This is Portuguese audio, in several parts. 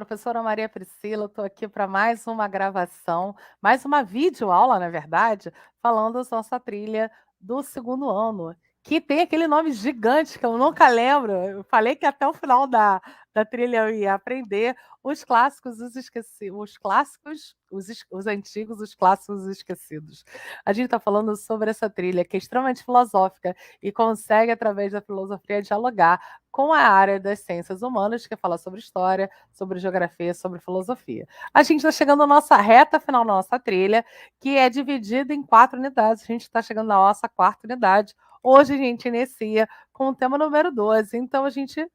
professora Maria Priscila, estou aqui para mais uma gravação, mais uma videoaula, na verdade, falando da nossa trilha do segundo ano, que tem aquele nome gigante que eu nunca lembro. Eu falei que até o final da trilha eu ia aprender os clássicos, os esquecidos, os clássicos, os antigos, os clássicos os esquecidos. A gente está falando sobre essa trilha que é extremamente filosófica e consegue, através da filosofia, dialogar com a área das ciências humanas, que fala sobre história, sobre geografia, sobre filosofia. A gente está chegando na nossa reta final da nossa trilha, que é dividida em 4 unidades. A gente está chegando na nossa 4ª unidade. Hoje a gente inicia com o tema número 12. Então a gente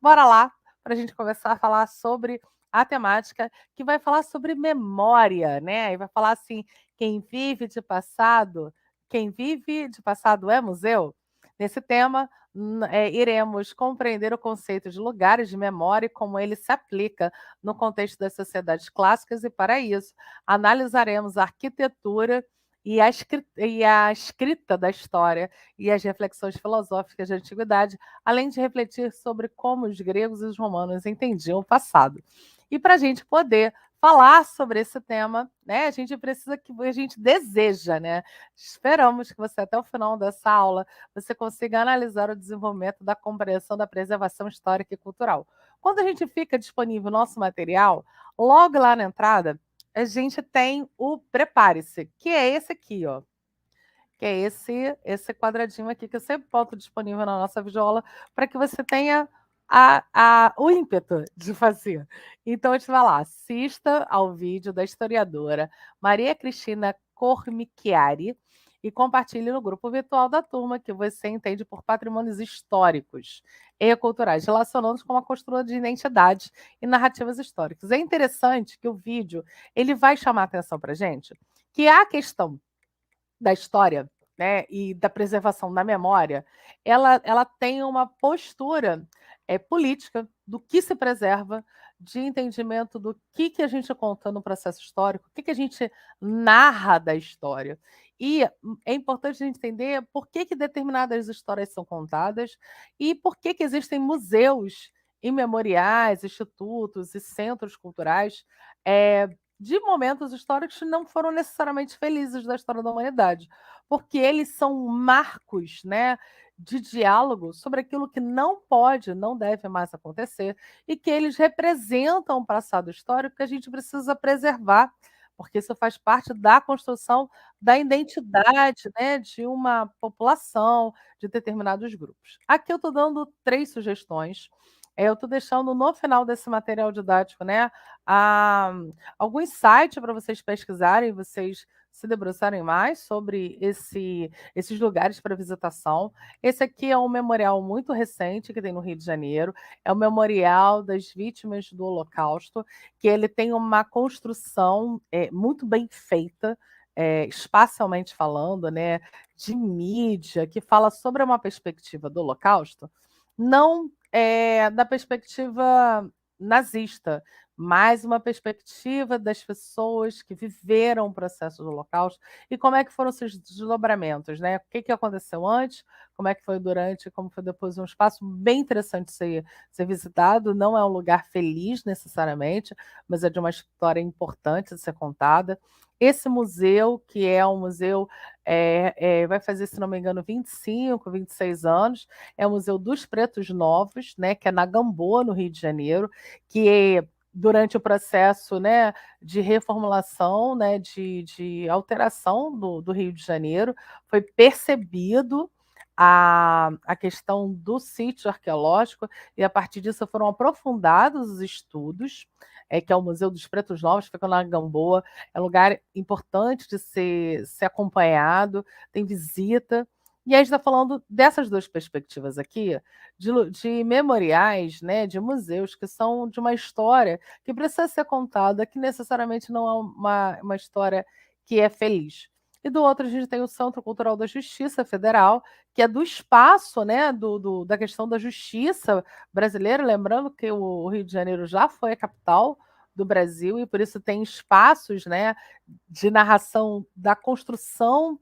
bora lá para a gente começar a falar sobre a temática que vai falar sobre memória, né? E vai falar assim: quem vive de passado é museu. Nesse tema, iremos compreender o conceito de lugares de memória e como ele se aplica no contexto das sociedades clássicas, e para isso, analisaremos a arquitetura e a escrita da história e as reflexões filosóficas da antiguidade, além de refletir sobre como os gregos e os romanos entendiam o passado. E para a gente poder falar sobre esse tema, né, a gente precisa que a gente deseja, né? Esperamos que você, até o final dessa aula, você consiga analisar o desenvolvimento da compreensão da preservação histórica e cultural. Quando a gente fica disponível o nosso material, logo lá na entrada, a gente tem o Prepare-se, que é esse aqui, ó. Que é esse quadradinho aqui que eu sempre boto disponível na nossa videoaula para que você tenha o ímpeto de fazer. Então, a gente vai lá, assista ao vídeo da historiadora Maria Cristina Cormichiari e compartilhe no grupo virtual da turma que você entende por patrimônios históricos e culturais, relacionando com a construção de identidades e narrativas históricas. É interessante que o vídeo ele vai chamar a atenção para a gente que a questão da história, né, e da preservação da memória, ela tem uma postura política do que se preserva, de entendimento do que a gente conta no processo histórico, o que a gente narra da história. E é importante a gente entender por que determinadas histórias são contadas e por que existem museus e memoriais, institutos e centros culturais de momentos históricos que não foram necessariamente felizes da história da humanidade, porque eles são marcos, né, de diálogo sobre aquilo que não pode, não deve mais acontecer, e que eles representam um passado histórico que a gente precisa preservar, porque isso faz parte da construção da identidade, né, de uma população, de determinados grupos. Aqui eu estou dando 3 sugestões. Eu estou deixando no final desse material didático, né, a alguns sites para vocês pesquisarem, vocês se debruçarem mais sobre esses lugares para visitação. Esse aqui é um memorial muito recente que tem no Rio de Janeiro, é o Memorial das Vítimas do Holocausto, que ele tem uma construção muito bem feita, espacialmente falando, né, de mídia, que fala sobre uma perspectiva do Holocausto, não da perspectiva nazista, mais uma perspectiva das pessoas que viveram o processo do Holocausto e como é que foram seus desdobramentos, né? O que aconteceu antes, como é que foi durante, como foi depois, um espaço bem interessante de ser visitado. Não é um lugar feliz necessariamente, mas é de uma história importante de ser contada. Esse museu, que é um museu, vai fazer, se não me engano, 25, 26 anos, é o Museu dos Pretos Novos, né, que é na Gamboa, no Rio de Janeiro, que durante o processo, né, de reformulação, né, de alteração do Rio de Janeiro, foi percebido a questão do sítio arqueológico, e a partir disso foram aprofundados os estudos, que é o Museu dos Pretos Novos, fica na Gamboa, é um lugar importante de ser acompanhado, tem visita. E aí a gente está falando dessas 2 perspectivas aqui, de memoriais, né, de museus que são de uma história que precisa ser contada, que necessariamente não é uma história que é feliz. E do outro, a gente tem o Centro Cultural da Justiça Federal, que é do espaço, né, da questão da justiça brasileira. Lembrando que o Rio de Janeiro já foi a capital do Brasil e por isso tem espaços, né, de narração da construção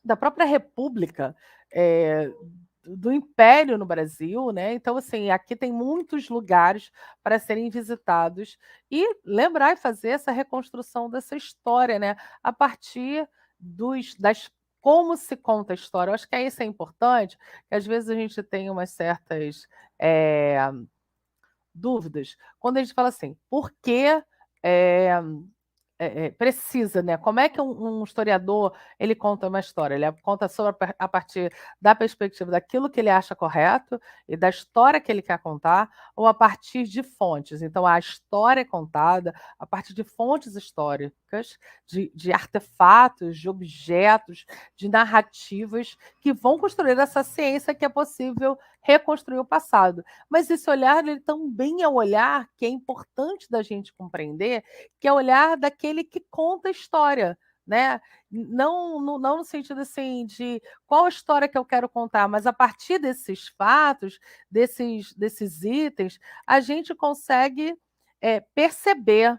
da própria República, do Império no Brasil, né? Então, assim, aqui tem muitos lugares para serem visitados e lembrar e fazer essa reconstrução dessa história, né? A partir das como se conta a história. Eu acho que isso é importante, que às vezes a gente tem umas certas dúvidas quando a gente fala assim, por que precisa, né? Como é que um historiador ele conta uma história? Ele conta sobre a partir da perspectiva daquilo que ele acha correto e da história que ele quer contar, ou a partir de fontes. Então, a história é contada a partir de fontes históricas, de artefatos, de objetos, de narrativas que vão construir essa ciência que é possível reconstruir o passado. Mas esse olhar ele também é o olhar que é importante da gente compreender, que é o olhar daquele que conta a história, né? Não no sentido assim de qual história que eu quero contar, mas a partir desses fatos, desses itens, a gente consegue perceber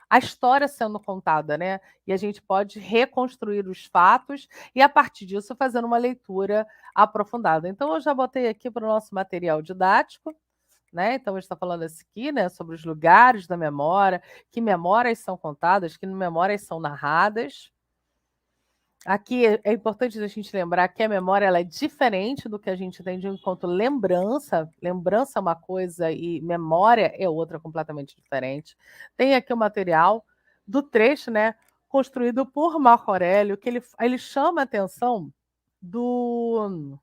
a história sendo contada, né? E a gente pode reconstruir os fatos e, a partir disso, fazer uma leitura aprofundada. Então, eu já botei aqui para o nosso material didático, né? Então, a gente está falando aqui, né, sobre os lugares da memória, que memórias são contadas, que memórias são narradas. Aqui é importante a gente lembrar que a memória ela é diferente do que a gente entende enquanto lembrança. Lembrança é uma coisa e memória é outra completamente diferente. Tem aqui o material do trecho, né, construído por Marco Aurélio, que ele chama a atenção do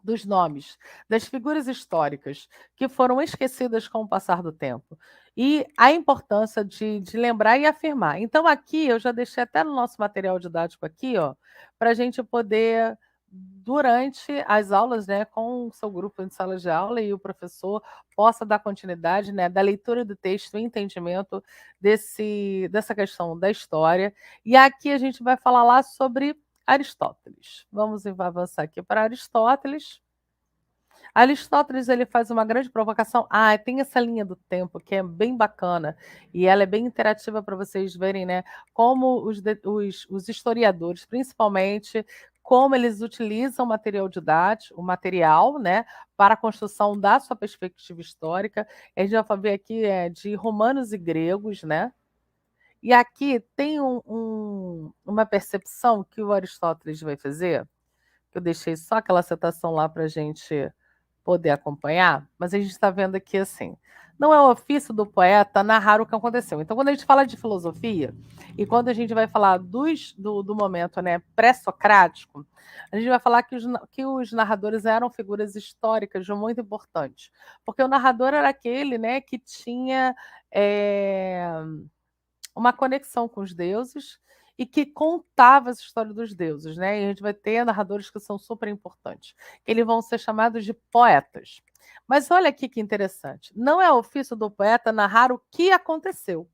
dos nomes, das figuras históricas que foram esquecidas com o passar do tempo. E a importância de lembrar e afirmar. Então, aqui eu já deixei até no nosso material didático aqui, ó, para a gente poder, durante as aulas, né, com o seu grupo de sala de aula e o professor possa dar continuidade, né, da leitura do texto e entendimento dessa questão da história. E aqui a gente vai falar lá sobre Aristóteles. Vamos avançar aqui para Aristóteles. Aristóteles ele faz uma grande provocação. Tem essa linha do tempo que é bem bacana e ela é bem interativa para vocês verem, né? Como os historiadores, principalmente, como eles utilizam o material didático, o material, né, para a construção da sua perspectiva histórica. A gente vai ver aqui de romanos e gregos, né? E aqui tem uma percepção que o Aristóteles vai fazer, que eu deixei só aquela citação lá para a gente poder acompanhar, mas a gente está vendo aqui assim. Não é o ofício do poeta narrar o que aconteceu. Então, quando a gente fala de filosofia, e quando a gente vai falar do momento, né, pré-socrático, a gente vai falar que os narradores eram figuras históricas muito importantes. Porque o narrador era aquele, né, que tinha uma conexão com os deuses e que contava essa história dos deuses, né? E a gente vai ter narradores que são super importantes. Eles vão ser chamados de poetas. Mas olha aqui que interessante. Não é ofício do poeta narrar o que aconteceu,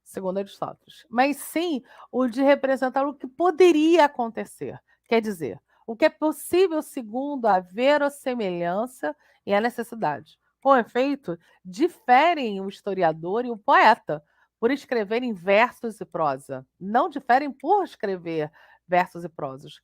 segundo Aristóteles, mas sim o de representar o que poderia acontecer. Quer dizer, o que é possível segundo a verossemelhança e a necessidade. Com efeito, diferem o historiador e o poeta por escreverem versos e prosa. Não diferem por escrever versos e prosas,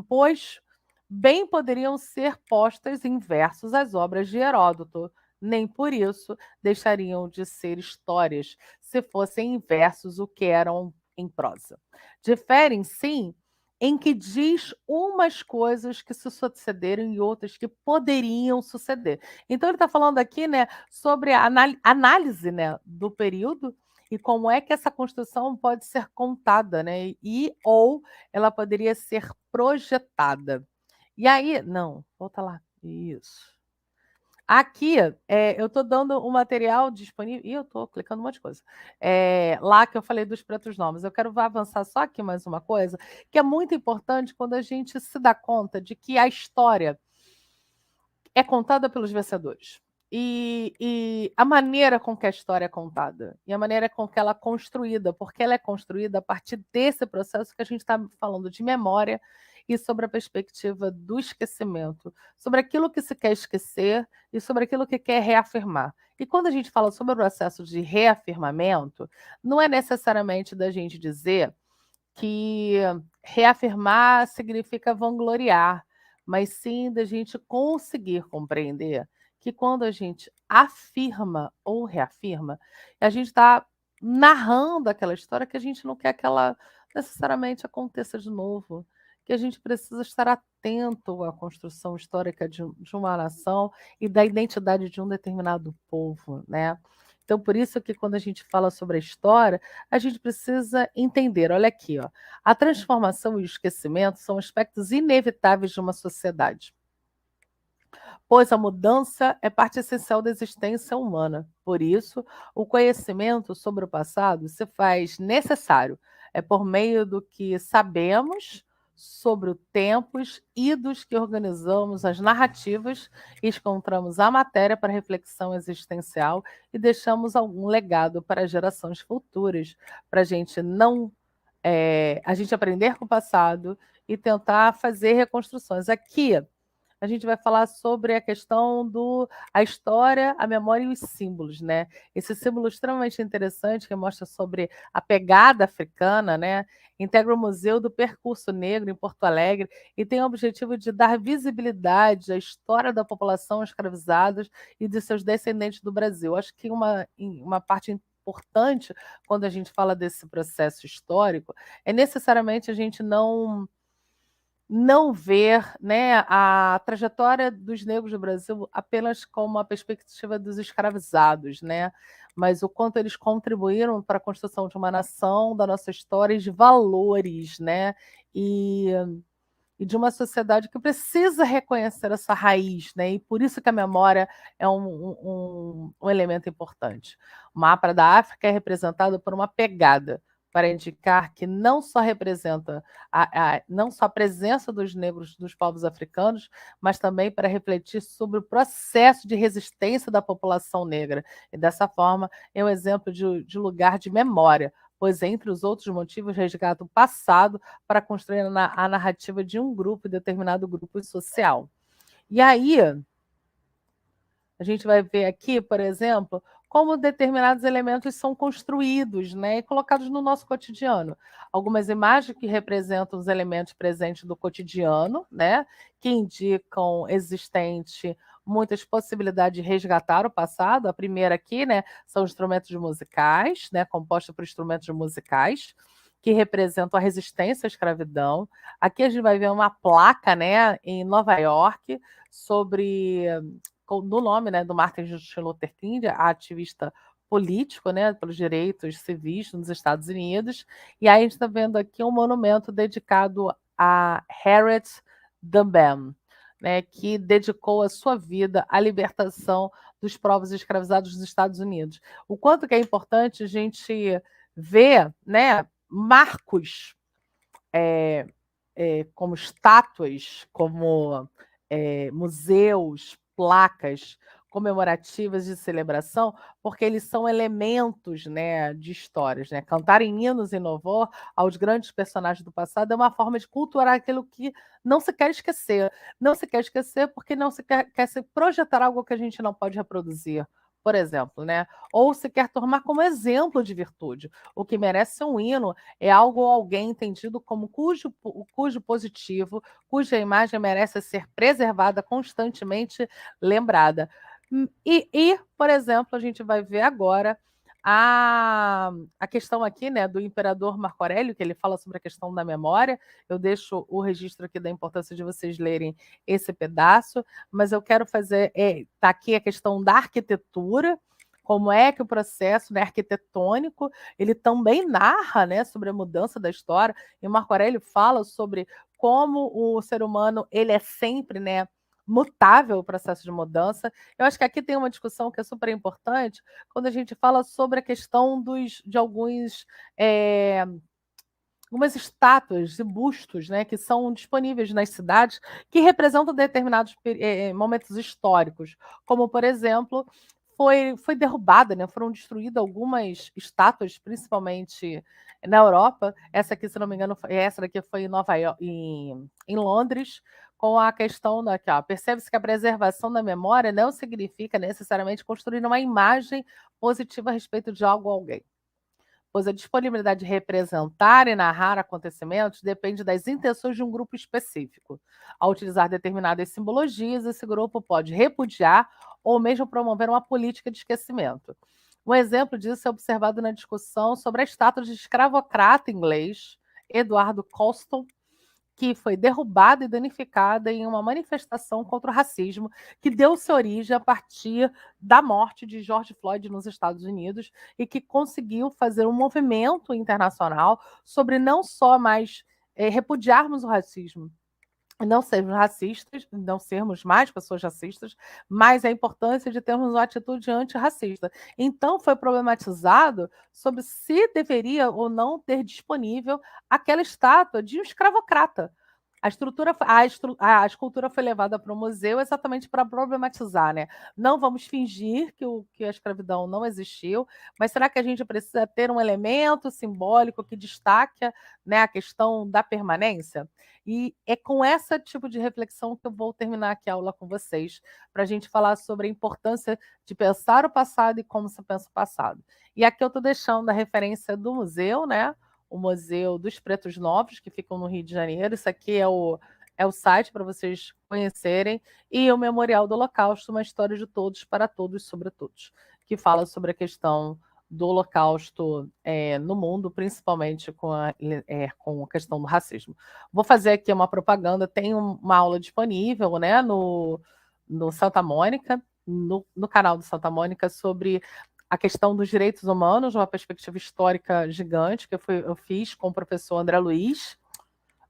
pois bem poderiam ser postas em versos as obras de Heródoto, nem por isso deixariam de ser histórias se fossem em versos o que eram em prosa. Diferem, sim, em que diz umas coisas que se sucederam e outras que poderiam suceder. Então ele está falando aqui, né, sobre a análise, né, do período e como é que essa construção pode ser contada, né, e ou ela poderia ser projetada. E aí, não, volta lá. Isso. Aqui, eu estou dando o material disponível. E eu estou clicando um monte de coisa. Lá que eu falei dos pretos novos. Eu quero avançar só aqui mais uma coisa, que é muito importante quando a gente se dá conta de que a história é contada pelos vencedores. E a maneira com que a história é contada, e a maneira com que ela é construída, porque ela é construída a partir desse processo que a gente está falando de memória e sobre a perspectiva do esquecimento, sobre aquilo que se quer esquecer e sobre aquilo que quer reafirmar. E quando a gente fala sobre o processo de reafirmamento, não é necessariamente da gente dizer que reafirmar significa vangloriar, mas sim da gente conseguir compreender que quando a gente afirma ou reafirma, a gente está narrando aquela história que a gente não quer que ela necessariamente aconteça de novo, que a gente precisa estar atento à construção histórica de uma nação e da identidade de um determinado povo, né? Então, por isso que quando a gente fala sobre a história, a gente precisa entender, olha aqui, ó, a transformação e o esquecimento são aspectos inevitáveis de uma sociedade, pois a mudança é parte essencial da existência humana. Por isso, o conhecimento sobre o passado se faz necessário. É por meio do que sabemos sobre os tempos e dos que organizamos as narrativas e encontramos a matéria para reflexão existencial e deixamos algum legado para gerações futuras, para a gente não a gente aprender com o passado e tentar fazer reconstruções. Aqui a gente vai falar sobre a questão do a história, a memória e os símbolos, né? Esse símbolo extremamente interessante que mostra sobre a pegada africana, né? Integra o Museu do Percurso Negro em Porto Alegre e tem o objetivo de dar visibilidade à história da população escravizada e de seus descendentes do Brasil. Acho que uma parte importante quando a gente fala desse processo histórico é necessariamente a gente não ver, né, a trajetória dos negros do Brasil apenas como a perspectiva dos escravizados, né, mas o quanto eles contribuíram para a construção de uma nação, da nossa história e de valores, né, e, e de uma sociedade que precisa reconhecer essa raiz, né, e por isso que a memória é um elemento importante. O mapa da África é representado por uma pegada, para indicar que não só representa não só a presença dos negros dos povos africanos, mas também para refletir sobre o processo de resistência da população negra. E dessa forma, é um exemplo de lugar de memória, pois, entre os outros motivos, resgata o passado para construir a narrativa de um grupo, determinado grupo social. E aí, a gente vai ver aqui, por exemplo, como determinados elementos são construídos, né, e colocados no nosso cotidiano. Algumas imagens que representam os elementos presentes do cotidiano, né, que indicam existente muitas possibilidades de resgatar o passado. A primeira aqui, né, são instrumentos musicais, né, compostos por instrumentos musicais que representam a resistência à escravidão. Aqui a gente vai ver uma placa, né, em Nova York sobre no nome, né, do Martin Luther King, ativista político, né, pelos direitos civis nos Estados Unidos. E aí a gente está vendo aqui um monumento dedicado a Harriet Tubman, né, que dedicou a sua vida à libertação dos povos escravizados dos Estados Unidos. O quanto que é importante a gente ver, né, marcos como estátuas, como museus, placas comemorativas de celebração, porque eles são elementos, né, de histórias, né? Cantarem hinos em louvor aos grandes personagens do passado é uma forma de cultuar aquilo que não se quer esquecer. Não se quer esquecer porque não se quer se projetar algo que a gente não pode reproduzir, por exemplo, né? Ou se quer tomar como exemplo de virtude. O que merece ser um hino é algo ou alguém entendido como cujo positivo, cuja imagem merece ser preservada, constantemente lembrada. Por exemplo, a gente vai ver agora a questão aqui, né, do imperador Marco Aurélio, que ele fala sobre a questão da memória. Eu deixo o registro aqui da importância de vocês lerem esse pedaço, mas eu quero fazer, tá aqui a questão da arquitetura, como é que o processo, né, arquitetônico ele também narra, né, sobre a mudança da história, e Marco Aurélio fala sobre como o ser humano ele é sempre, né, mutável o processo de mudança. Eu acho que aqui tem uma discussão que é super importante quando a gente fala sobre a questão de algumas estátuas e bustos, né, que são disponíveis nas cidades que representam determinados momentos históricos, como, por exemplo, foi derrubada, né, foram destruídas algumas estátuas, principalmente na Europa. Essa aqui, se não me engano, essa daqui foi em Nova York, em Londres, com a questão daqui, ó, percebe-se que a preservação da memória não significa necessariamente construir uma imagem positiva a respeito de algo ou alguém. pois a disponibilidade de representar e narrar acontecimentos depende das intenções de um grupo específico. Ao utilizar determinadas simbologias, esse grupo pode repudiar ou mesmo promover uma política de esquecimento. Um exemplo disso é observado na discussão sobre a estátua de escravocrata inglês Eduardo Colston, que foi derrubada e danificada em uma manifestação contra o racismo, que deu-se origem a partir da morte de George Floyd nos Estados Unidos e que conseguiu fazer um movimento internacional sobre não só mais repudiarmos o racismo, não sermos racistas, não sermos mais pessoas racistas, mas a importância de termos uma atitude antirracista. Então, foi problematizado sobre se deveria ou não ter disponível aquela estátua de um escravocrata. A escultura foi levada para o museu exatamente para problematizar, né? Não vamos fingir que a escravidão não existiu, mas será que a gente precisa ter um elemento simbólico que destaque, né, a questão da permanência? E é com esse tipo de reflexão que eu vou terminar aqui a aula com vocês, para a gente falar sobre a importância de pensar o passado e como se pensa o passado. E aqui eu estou deixando a referência do museu, né? O Museu dos Pretos Novos, que ficam no Rio de Janeiro. Isso aqui é o site para vocês conhecerem. E o Memorial do Holocausto, uma história de todos, para todos, sobre todos, que fala sobre a questão do Holocausto no mundo, principalmente com a questão do racismo. Vou fazer aqui uma propaganda, tem uma aula disponível, né, no Santa Mônica, no canal do Santa Mônica, sobre a questão dos direitos humanos, uma perspectiva histórica gigante, que eu fiz com o professor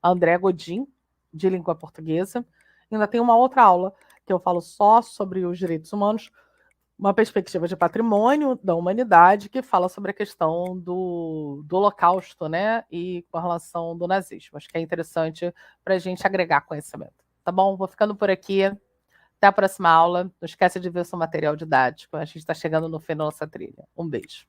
André Godin, de língua portuguesa. Ainda tem uma outra aula que eu falo só sobre os direitos humanos, uma perspectiva de patrimônio da humanidade, que fala sobre a questão do Holocausto, né, e com a relação do nazismo. Acho que é interessante para a gente agregar conhecimento. Tá bom? Vou ficando por aqui. Até a próxima aula. Não esquece de ver o seu material didático. A gente está chegando no fim da nossa trilha. Um beijo.